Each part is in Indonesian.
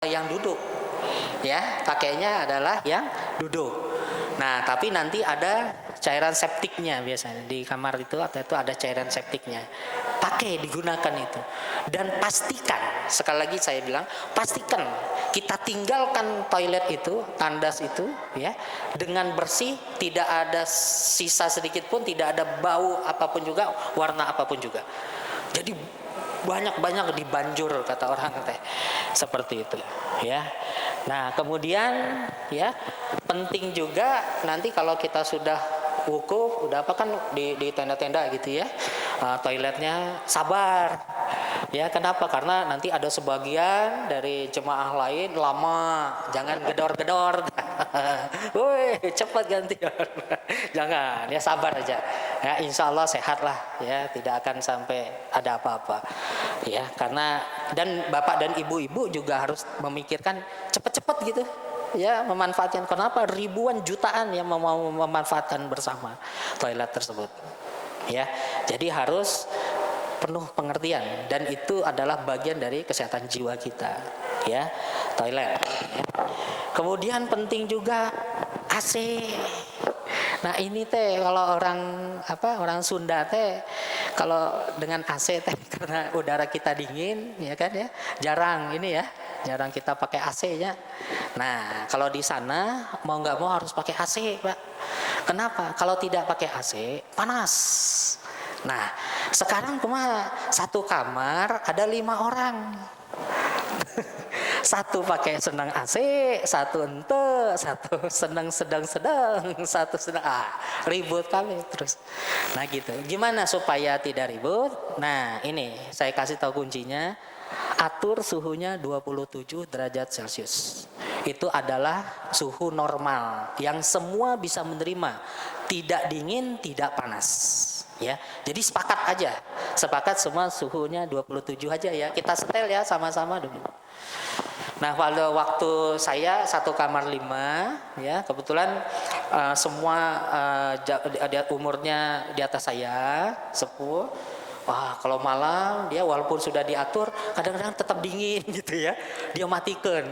yang duduk, ya pakainya adalah yang duduk. Nah tapi nanti ada cairan septiknya, biasanya di kamar itu atau itu ada cairan septiknya, pakai digunakan itu. Dan pastikan, sekali lagi saya bilang, pastikan kita tinggalkan toilet itu, tandas itu ya dengan bersih, tidak ada sisa sedikit pun, tidak ada bau apapun juga, warna apapun juga. Jadi banyak dibanjur kata orang teh, seperti itu ya. Nah kemudian ya penting juga nanti kalau kita sudah wukuf, udah apa kan di tenda-tenda gitu ya, toiletnya sabar ya. Kenapa? Karena nanti ada sebagian dari jemaah lain lama, jangan gedor-gedor. Woi cepat gantian. Jangan, ya sabar aja ya, insya Allah sehat lah ya, tidak akan sampai ada apa-apa ya. Karena dan bapak dan ibu-ibu juga harus memikirkan cepet-cepet gitu ya, memanfaatkan. Kenapa? Ribuan jutaan yang mau memanfaatkan bersama toilet tersebut ya. Jadi harus penuh pengertian, dan itu adalah bagian dari kesehatan jiwa kita ya, toilet ya. Kemudian penting juga AC. Nah ini teh kalau orang Sunda teh kalau dengan AC teh karena udara kita dingin ya kan ya, jarang kita pakai AC-nya. Nah kalau di sana mau nggak mau harus pakai AC Pak. Kenapa? Kalau tidak pakai AC panas. Nah sekarang cuma satu kamar ada 5 orang. Satu pakai senang AC, satu ente, satu senang sedang-sedang, satu sedang ribut kali terus. Nah gitu. Gimana supaya tidak ribut? Nah ini saya kasih tahu kuncinya. Atur suhunya 27 derajat Celcius. Itu adalah suhu normal yang semua bisa menerima. Tidak dingin, tidak panas. Ya, jadi sepakat semua suhunya 27 aja ya. Kita setel ya sama-sama dulu. Nah pada waktu saya satu kamar 5 ya, kebetulan semua umurnya di atas saya, sepuh. Wah kalau malam dia walaupun sudah diatur kadang-kadang tetap dingin gitu ya, dia matikan.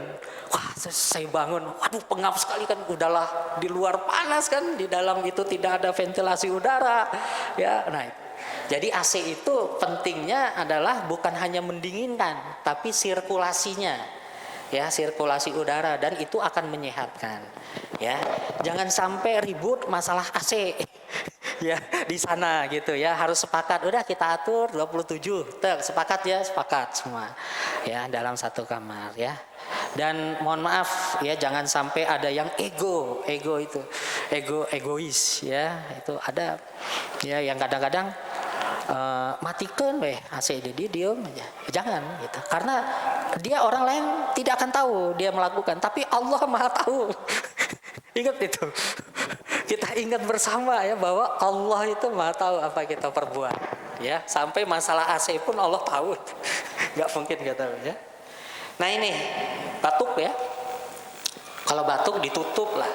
Wah saya bangun, waduh pengap sekali kan, udahlah di luar panas kan, di dalam itu tidak ada ventilasi udara ya. Nah jadi AC itu pentingnya adalah bukan hanya mendinginkan tapi sirkulasinya ya, sirkulasi udara, dan itu akan menyehatkan ya. Jangan sampai ribut masalah AC ya di sana gitu ya. Harus sepakat, udah kita atur 27 sepakat semua ya dalam satu kamar ya. Dan mohon maaf ya, jangan sampai ada yang egois ya. Itu ada ya yang kadang-kadang matikan AC dia diem aja, jangan gitu. Karena dia orang lain tidak akan tahu dia melakukan, tapi Allah Maha tahu. Ingat itu. Kita ingat bersama ya bahwa Allah itu Maha tahu apa kita perbuat ya. Sampai masalah AC pun Allah tahu. Nggak mungkin nggak tahu ya. Nah ini batuk ya. Kalau batuk ditutup lah.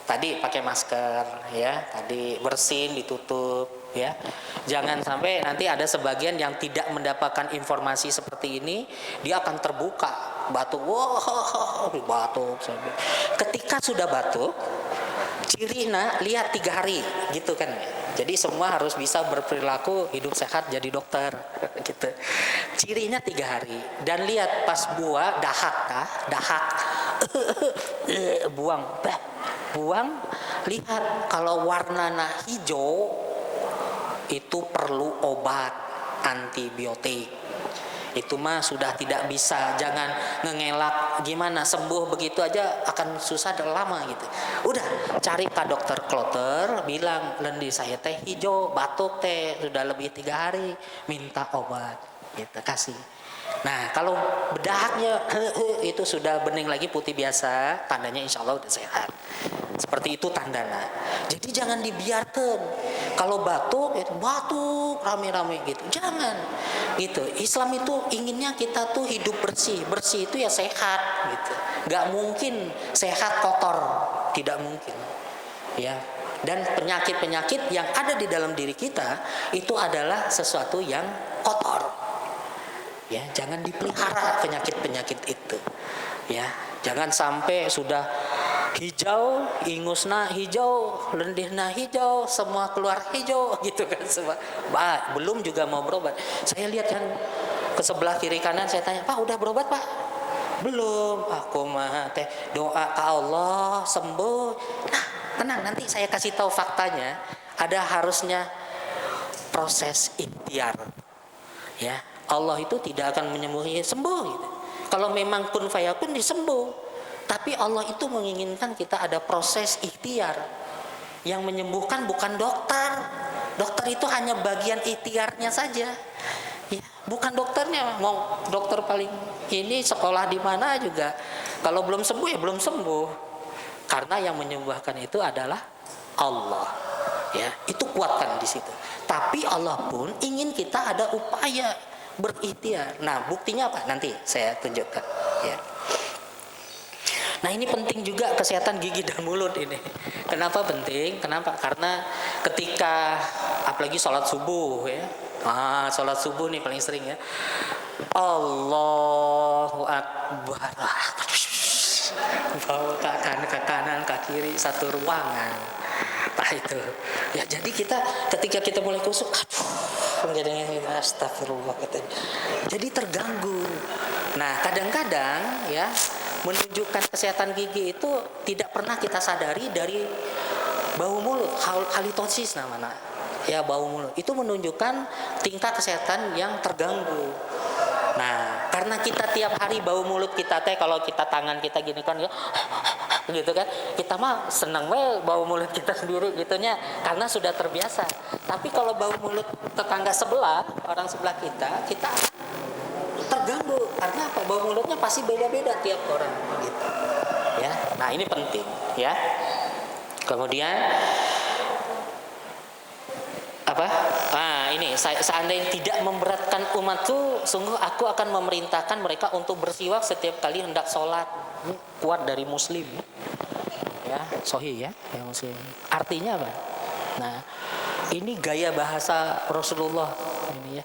Tadi pakai masker ya, tadi bersin ditutup ya. Jangan sampai nanti ada sebagian yang tidak mendapatkan informasi seperti ini, dia akan terbuka batuk, batuk. Ketika sudah batuk, cirina lihat 3 hari gitu kan. Jadi semua harus bisa berperilaku hidup sehat jadi dokter gitu. Cirinya 3 hari, dan lihat pas dahak buang, lihat kalau warnanya hijau itu perlu obat antibiotik. Itu mah sudah tidak bisa, jangan ngengelak gimana sembuh begitu aja, akan susah dan lama gitu. Udah cari ke dokter kloter, bilang lendi saya teh hijau, batuk teh sudah lebih 3 hari, minta obat gitu, kasih. Nah kalau bedahaknya itu sudah bening lagi putih biasa, tandanya insya Allah udah sehat. Seperti itu tandanya. Jadi jangan dibiarkan. Kalau batuk rame-rame gitu, jangan gitu. Islam itu inginnya kita tuh hidup bersih itu ya sehat gitu. Gak mungkin sehat kotor, tidak mungkin ya. Dan penyakit-penyakit yang ada di dalam diri kita itu adalah sesuatu yang kotor ya. Jangan dipelihara penyakit-penyakit itu Ya, jangan sampai sudah hijau, ingusna hijau, lendihna hijau, semua keluar hijau gitu kan semua. Belum juga mau berobat. Saya lihat kan ke sebelah kiri kanan, saya tanya, "Pak, udah berobat, Pak?" "Belum." "Aku mah teh doa ke Allah sembuh." Nah, tenang, nanti saya kasih tahu faktanya. Ada harusnya proses ikhtiar. Ya, Allah itu tidak akan menyembuhi sembuh gitu. Kalau memang kun fayakun disembuh. Tapi Allah itu menginginkan kita ada proses ikhtiar. Yang menyembuhkan bukan dokter. Dokter itu hanya bagian ikhtiarnya saja. Ya, bukan dokternya. Mau dokter paling ini sekolah di mana juga, kalau belum sembuh ya belum sembuh. Karena yang menyembuhkan itu adalah Allah. Ya, itu kuatkan di situ. Tapi Allah pun ingin kita ada upaya berikhtiar. Nah, buktinya apa? Nanti saya tunjukkan. Ya. Nah, ini penting juga kesehatan gigi dan mulut ini. Kenapa penting? Kenapa? Karena ketika apalagi sholat subuh ya. Sholat subuh nih paling sering ya. Allahu Akbar. Bawa ke kanan, ke kiri, satu ruangan. Nah itu. Ya, jadi kita ketika kita mulai kusuk, astagfirullah katanya. Jadi terganggu. Nah, kadang-kadang ya menunjukkan kesehatan gigi itu tidak pernah kita sadari dari bau mulut, halitosis namanya. Ya, bau mulut. Itu menunjukkan tingkat kesehatan yang terganggu. Nah, karena kita tiap hari bau mulut kita teh, kalau kita tangan kita gini kan ya gitu kan, kita mah seneng bau mulut kita sendiri gitunya karena sudah terbiasa. Tapi kalau bau mulut tetangga sebelah, orang sebelah kita terganggu karena apa? Bau mulutnya pasti beda-beda tiap orang gitu. Ya. Nah, ini penting ya. Kemudian apa? Ini seandainya tidak memberatkan umatku, sungguh aku akan memerintahkan mereka untuk bersiwak setiap kali hendak sholat. Kuat dari Muslim. Ya, sahih ya, yang Muslim. Artinya apa? Nah, ini gaya bahasa Rasulullah ini ya.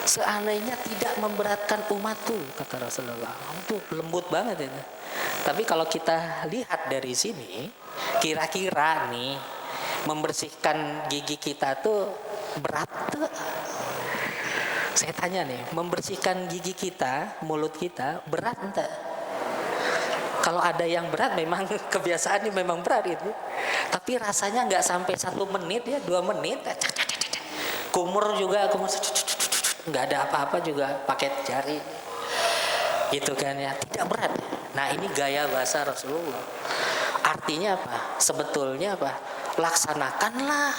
Seandainya tidak memberatkan umatku, kata Rasulullah. Itu lembut banget itu. Tapi kalau kita lihat dari sini, kira-kira nih membersihkan gigi kita tuh berat tuh. Saya tanya nih, membersihkan gigi kita, mulut kita berat enggak? Kalau ada yang berat memang kebiasaan ini memang berat itu. Tapi rasanya nggak sampai 1 menit ya, 2 menit. Kumur juga, nggak ada apa-apa juga pakai jari. Gitu kan ya, tidak berat. Nah, ini gaya bahasa Rasulullah. Artinya apa? Sebetulnya apa? Laksanakanlah.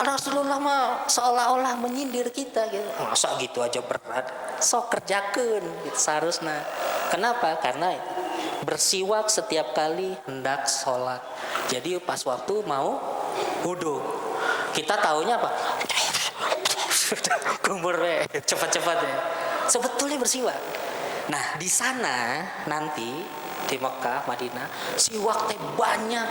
Rasulullah mah seolah-olah menyindir kita gitu. Masa gitu aja berat? Sok kerjakeun gitu seharusnya. Kenapa? Karena bersiwak setiap kali hendak sholat. Jadi pas waktu mau wudu, kita taunya apa? Kumur cepat-cepat ya. Sebetulnya bersiwak. Nah, di sana nanti di Mekah, Madinah, siwak teh banyak.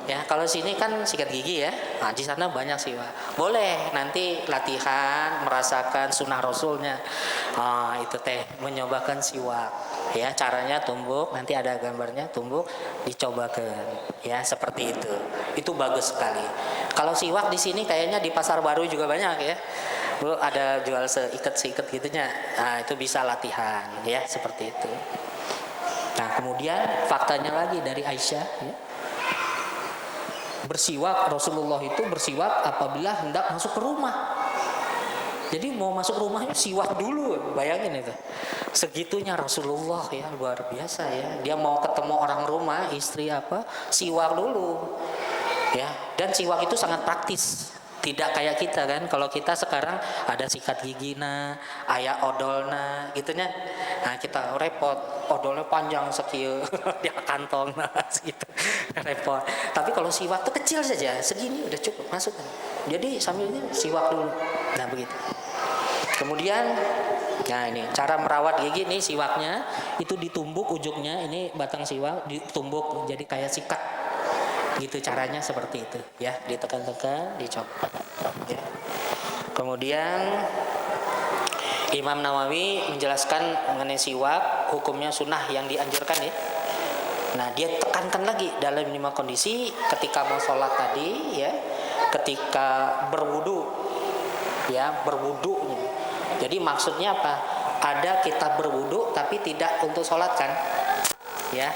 Ya, kalau sini kan sikat gigi ya. Nah, di sana banyak siwak. Boleh nanti latihan merasakan sunnah Rasulnya. Itu teh menyobakan siwak. Ya, caranya tumbuk, nanti ada gambarnya, tumbuk dicobakan. Ya, seperti itu. Itu bagus sekali. Kalau siwak di sini kayaknya di Pasar Baru juga banyak ya. Bu, ada jual seikat gitunya. Nah, itu bisa latihan ya, seperti itu. Nah, kemudian faktanya lagi dari Aisyah ya. Bersiwak, Rasulullah itu bersiwak apabila hendak masuk ke rumah. Jadi mau masuk rumahnya siwak dulu, bayangin itu. Segitunya Rasulullah ya, luar biasa ya. Dia mau ketemu orang rumah, istri apa, siwak dulu. Ya, dan siwak itu sangat praktis. Tidak kayak kita kan, kalau kita sekarang ada sikat gigina, aya odolna gitunya. Nah, kita repot, odolnya panjang sekieu di kantong gitu. Repot. Tapi kalau siwak tuh kecil saja, segini udah cukup masuk. Jadi sambilnya siwak dulu. Nah, begitu. Kemudian nah ini cara merawat gigi nih, siwaknya itu ditumbuk ujungnya, ini batang siwak ditumbuk jadi kayak sikat. Gitu caranya, seperti itu ya, ditekan-tekan, dicopot ya. Kemudian Imam Nawawi menjelaskan mengenai siwak hukumnya sunnah yang dianjurkan ya. Nah, dia tekankan lagi dalam 5 kondisi ketika mau sholat tadi ya, ketika berwudu ya, berwudu. Jadi maksudnya apa? Ada kita berwudu tapi tidak untuk sholat kan? Ya,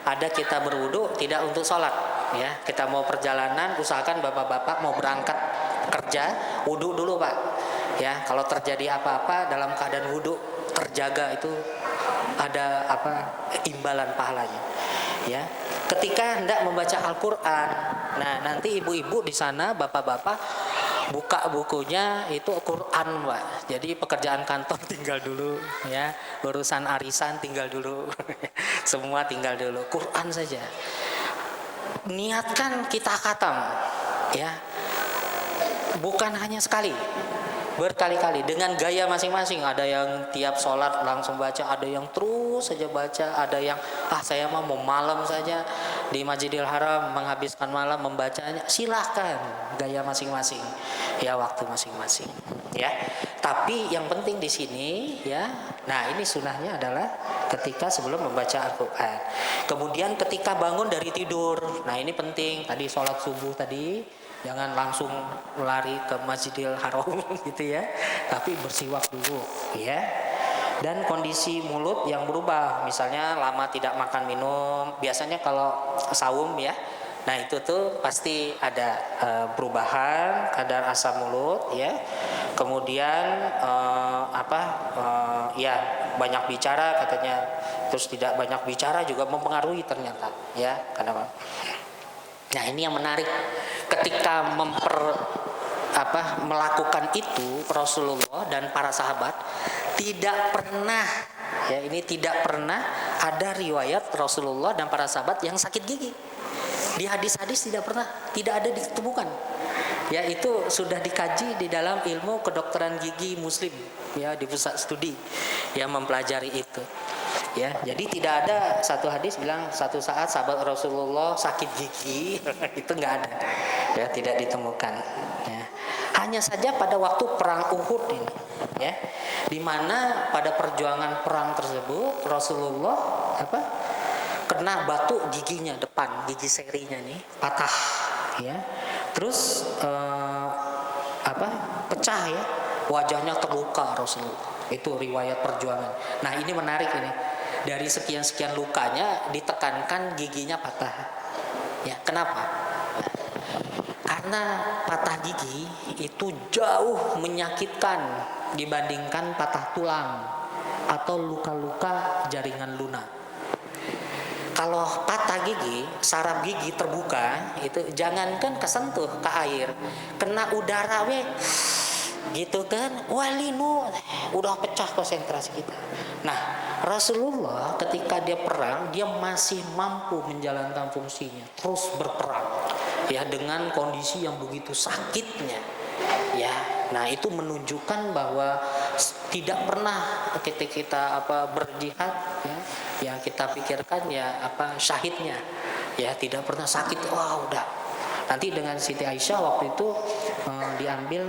ada kita berwudu tidak untuk sholat ya. Kita mau perjalanan, usahakan bapak-bapak mau berangkat kerja, wudu dulu pak. Ya, kalau terjadi apa-apa dalam keadaan wudu terjaga itu ada imbalan pahalanya. Ya, ketika hendak membaca Al-Quran, nah nanti ibu-ibu di sana, bapak-bapak buka bukunya itu Quran pak. Jadi pekerjaan kantor tinggal dulu ya, urusan arisan tinggal dulu, semua tinggal dulu, Quran saja. Niatkan kita khatam ya, bukan hanya sekali, berkali-kali dengan gaya masing-masing. Ada yang tiap sholat langsung baca, ada yang terus saja baca, ada yang saya mau malam saja di Masjidil Haram menghabiskan malam membacanya. Silahkan gaya masing-masing ya, waktu masing-masing ya. Tapi yang penting di sini ya, nah ini sunnahnya adalah ketika sebelum membaca Al-Quran. Kemudian ketika bangun dari tidur, nah ini penting. Tadi sholat subuh tadi jangan langsung lari ke Masjidil Haram gitu ya, tapi bersiwak dulu ya. Dan kondisi mulut yang berubah, misalnya lama tidak makan minum, biasanya kalau saum ya, nah itu tuh pasti ada perubahan kadar asam mulut ya. Kemudian ya banyak bicara katanya, terus tidak banyak bicara juga mempengaruhi ternyata ya. Kenapa? Nah ini yang menarik, ketika melakukan itu Rasulullah dan para sahabat tidak pernah ya, ini tidak pernah ada riwayat Rasulullah dan para sahabat yang sakit gigi. Di hadis-hadis tidak pernah, tidak ada ditemukan. Ya itu sudah dikaji di dalam ilmu kedokteran gigi Muslim ya, di pusat studi yang mempelajari itu. Ya, jadi tidak ada satu hadis bilang satu saat sahabat Rasulullah sakit gigi itu nggak ada, ya tidak ditemukan. Ya. Hanya saja pada waktu perang Uhud ini, ya, di mana pada perjuangan perang tersebut Rasulullah kena batu giginya depan, gigi serinya nih patah, ya, terus pecah ya, wajahnya terluka Rasulullah. Itu riwayat perjuangan. Nah ini menarik ini. Dari sekian-sekian lukanya ditekankan giginya patah. Ya, kenapa? Karena patah gigi itu jauh menyakitkan dibandingkan patah tulang atau luka-luka jaringan lunak. Kalau patah gigi, saraf gigi terbuka, itu jangankan kesentuh ke air, kena udara gitu kan, walinu udah pecah konsentrasi kita. Nah Rasulullah ketika dia perang, dia masih mampu menjalankan fungsinya, terus berperang ya dengan kondisi yang begitu sakitnya ya. Nah itu menunjukkan bahwa tidak pernah ketika kita berjihad ya, yang kita pikirkan ya syahidnya ya, tidak pernah sakit. Udah nanti dengan Siti Aisyah waktu itu diambil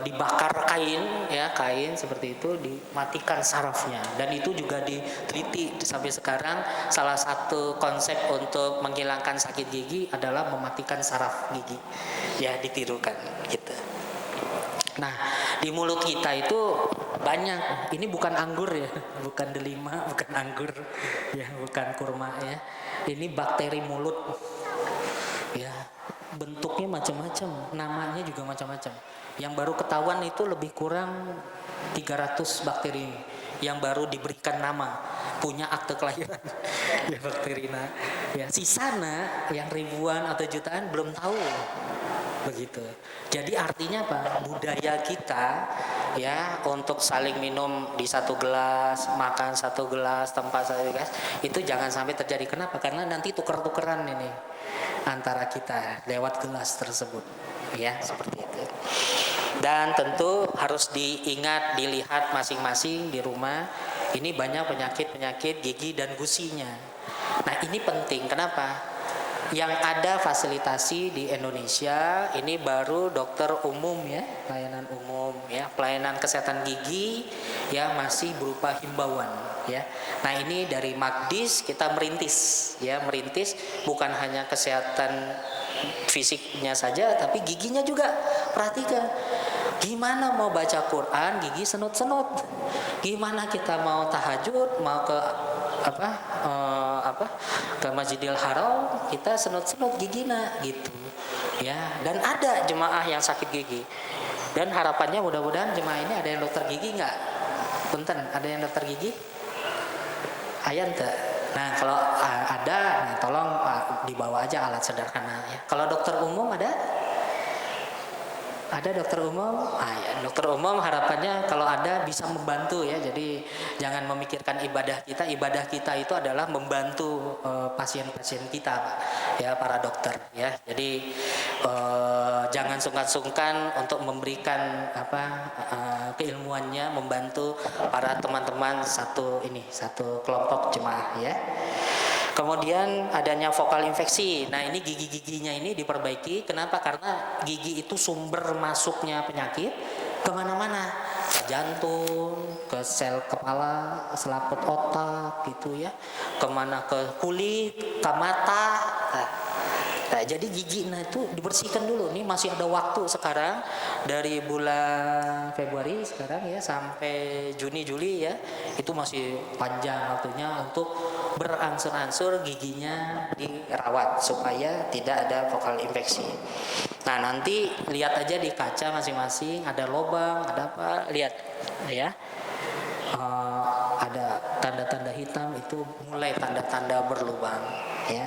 dibakar kain seperti itu, dimatikan sarafnya, dan itu juga diteliti sampai sekarang. Salah satu konsep untuk menghilangkan sakit gigi adalah mematikan saraf gigi ya, ditirukan gitu. Nah di mulut kita itu banyak, ini bukan anggur ya, bukan delima, bukan anggur ya, bukan kurma ya, ini bakteri mulut ya. Bentuknya macam-macam, namanya juga macam-macam. Yang baru ketahuan itu lebih kurang 300 bakteri yang baru diberikan nama, punya akte kelahiran ya bakterina ya. Sisanya yang ribuan atau jutaan belum tahu begitu. Jadi artinya apa? Budaya kita ya untuk saling minum di satu gelas, makan satu gelas, tempat satu gelas, itu jangan sampai terjadi. Kenapa? Karena nanti tuker-tukeran ini antara kita lewat gelas tersebut ya, seperti itu. Dan tentu harus diingat, dilihat masing-masing di rumah, ini banyak penyakit-penyakit gigi dan gusinya. Nah ini penting, kenapa? Yang ada fasilitasi di Indonesia ini baru dokter umum ya, pelayanan umum ya, pelayanan kesehatan gigi ya masih berupa himbauan ya. Nah ini dari Magdis kita merintis ya, merintis bukan hanya kesehatan fisiknya saja tapi giginya juga. Perhatikan, gimana mau baca Quran gigi senut-senut, gimana kita mau tahajud, mau ke ke Masjidil Haram kita senut-senut gigina gitu ya. Dan ada jemaah yang sakit gigi dan harapannya mudah-mudahan jemaah ini ada yang dokter gigi nggak? Punten, ada yang dokter gigi? Ayan teh. Nah kalau ada, nah, tolong dibawa aja alat sederhana ya. Kalau dokter umum ada? Ada dokter umum? Ya, dokter umum harapannya kalau ada bisa membantu ya. Jadi jangan memikirkan ibadah kita itu adalah membantu pasien-pasien kita, Pak. Ya, para dokter ya. Jadi jangan sungkan-sungkan untuk memberikan keilmuannya, membantu para teman-teman satu kelompok jemaah ya. Kemudian adanya vokal infeksi. Nah ini gigi-giginya ini diperbaiki. Kenapa? Karena gigi itu sumber masuknya penyakit kemana-mana. Ke jantung, ke sel kepala, selaput otak gitu ya. Kemana, ke kulit, ke mata. Nah, jadi gigi itu dibersihkan dulu. Ini masih ada waktu sekarang dari bulan Februari sekarang ya sampai Juni Juli ya. Itu masih panjang waktunya untuk berangsur-angsur giginya dirawat supaya tidak ada vokal infeksi. Nah, nanti lihat aja di kaca masing-masing ada lubang, ada apa, lihat ya. Ada tanda-tanda hitam itu mulai tanda-tanda berlubang ya.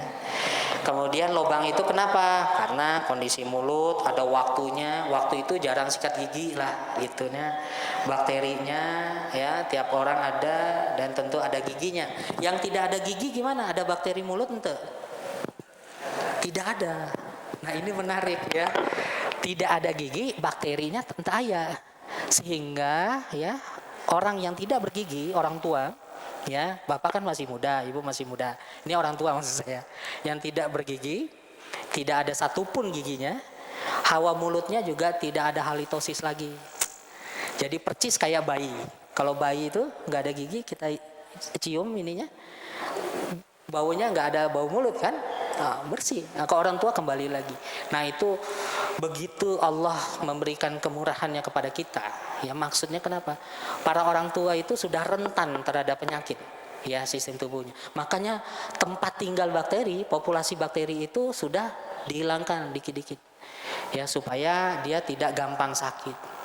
Kemudian lubang itu kenapa? Karena kondisi mulut ada waktunya, waktu itu jarang sikat gigi lah gitunya. Bakterinya ya tiap orang ada dan tentu ada giginya. Yang tidak ada gigi gimana? Ada bakteri mulut ente? Tidak ada. Nah ini menarik ya. Tidak ada gigi, bakterinya tentu ada. Sehingga ya orang yang tidak bergigi, orang tua ya, bapak kan masih muda, ibu masih muda. Ini orang tua maksud saya. Yang tidak bergigi, tidak ada satupun giginya. Hawa mulutnya juga tidak ada halitosis lagi. Jadi percis kayak bayi. Kalau bayi itu nggak ada gigi, kita cium ininya, baunya nggak ada bau mulut kan? Nah, bersih. Nah, ke orang tua kembali lagi. Nah itu begitu Allah memberikan kemurahannya kepada kita. Ya maksudnya kenapa? Para orang tua itu sudah rentan terhadap penyakit. Ya sistem tubuhnya. Makanya tempat tinggal bakteri, populasi bakteri itu sudah dihilangkan dikit-dikit. Ya supaya dia tidak gampang sakit.